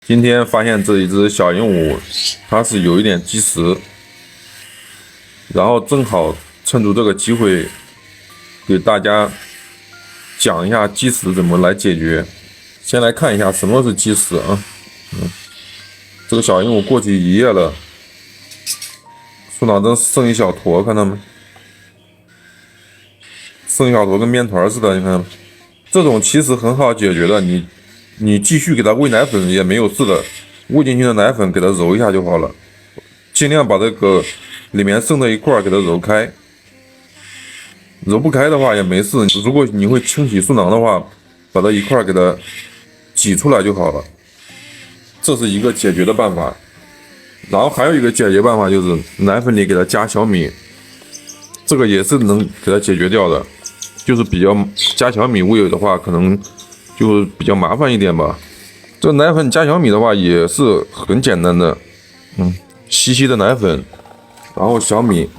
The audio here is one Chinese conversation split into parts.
今天发现这一只小鹦鹉，它是有一点积食，然后正好趁住这个机会，给大家讲一下积食怎么来解决。先来看一下什么是积食啊？这个小鹦鹉过去一夜了，树脑正剩一小坨，看到没？剩一小坨跟面团似的，你看，这种其实很好解决的，你继续给它喂奶粉也没有事的，喂进去的奶粉给它揉一下就好了，尽量把这个里面剩的一块给它揉开，揉不开的话也没事，如果你会清洗树囊的话，把这一块给它挤出来就好了，这是一个解决的办法。然后还有一个解决办法就是奶粉里给它加小米，这个也是能给它解决掉的，就是比较加小米喂的话可能就比较麻烦一点吧。这奶粉加小米的话也是很简单的，稀稀的奶粉，然后小米，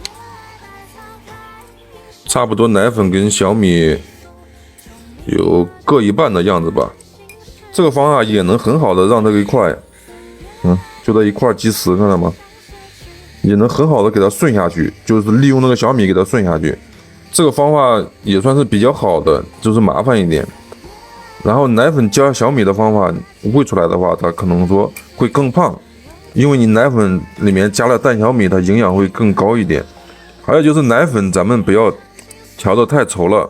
差不多奶粉跟小米有各一半的样子吧。这个方法也能很好的让这个一块，就这一块积食，看到吗？也能很好的给它顺下去，就是利用那个小米给它顺下去。这个方法也算是比较好的，就是麻烦一点。然后奶粉加小米的方法喂出来的话，它可能说会更胖，因为你奶粉里面加了蛋小米，它营养会更高一点。还有就是奶粉咱们不要调得太稠了，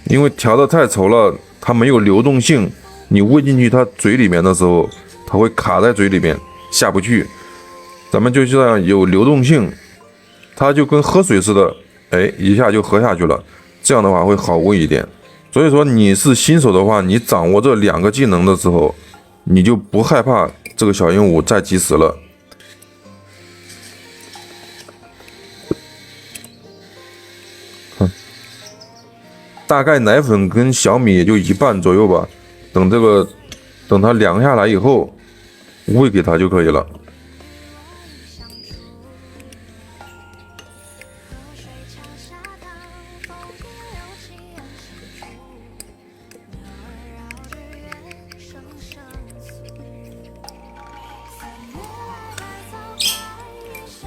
因为调得太稠了，它没有流动性，你喂进去它嘴里面的时候，它会卡在嘴里面下不去。咱们就这样有流动性，它就跟喝水似的，一下就喝下去了，这样的话会好喂一点。所以说你是新手的话，你掌握这两个技能的时候，你就不害怕这个小鹦鹉再积食了。大概奶粉跟小米也就一半左右吧，等它凉下来以后，喂给它就可以了。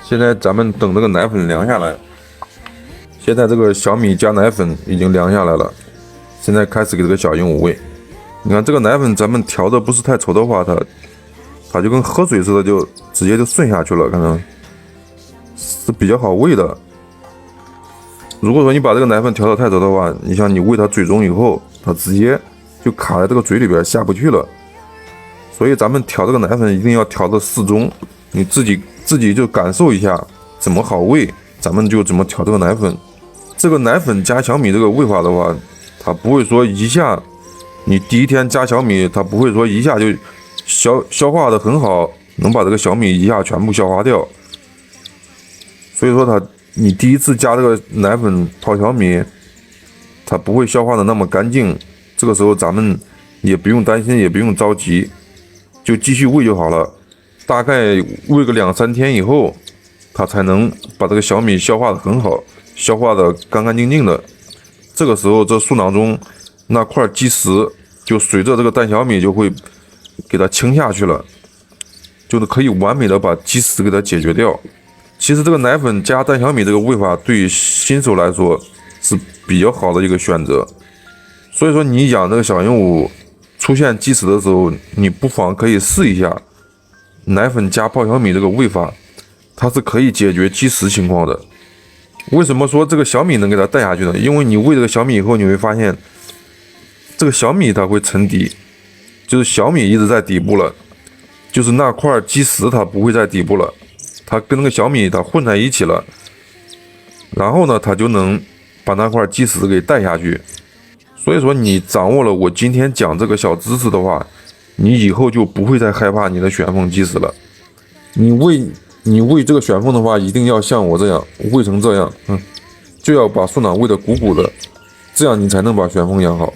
现在咱们等这个奶粉凉下来，现在这个小米加奶粉已经凉下来了，现在开始给这个小鹦鹉喂。你看这个奶粉咱们调的不是太稠的话，它就跟喝水似的，就直接就顺下去了，看到是比较好喂的。如果说你把这个奶粉调的太稠的话，你像你喂它嘴中以后，它直接就卡在这个嘴里边下不去了。所以咱们调这个奶粉一定要调的适中，你自己就感受一下怎么好喂，咱们就怎么调这个奶粉。这个奶粉加小米这个喂法的话，它不会说一下，你第一天加小米，它不会说一下就消化的很好，能把这个小米一下全部消化掉。所以说你第一次加这个奶粉泡小米，它不会消化的那么干净。这个时候咱们也不用担心，也不用着急，就继续喂就好了。大概喂个2-3天以后，它才能把这个小米消化的很好，消化的干干净净的。这个时候这树囊中那块积食就随着这个蛋小米就会给它清下去了，就是可以完美的把积食给它解决掉。其实这个奶粉加蛋小米这个喂法对于新手来说是比较好的一个选择。所以说你养这个小鹦鹉出现积食的时候，你不妨可以试一下奶粉加泡小米这个喂法，它是可以解决积食情况的。为什么说这个小米能给它带下去呢？因为你喂这个小米以后，你会发现这个小米它会沉底，就是小米一直在底部了，就是那块积食它不会在底部了，它跟那个小米它混在一起了，然后呢它就能把那块积食给带下去。所以说你掌握了我今天讲这个小知识的话，你以后就不会再害怕你的旋风积食了。你喂这个旋风的话，一定要像我这样喂成这样，就要把树囊喂得鼓鼓的，这样你才能把旋风养好。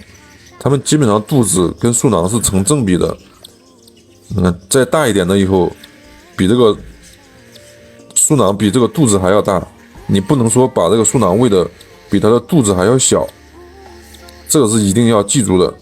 它们基本上肚子跟树囊是成正比的，再大一点的以后，比这个树囊比这个肚子还要大，你不能说把这个树囊喂的比它的肚子还要小，这个是一定要记住的。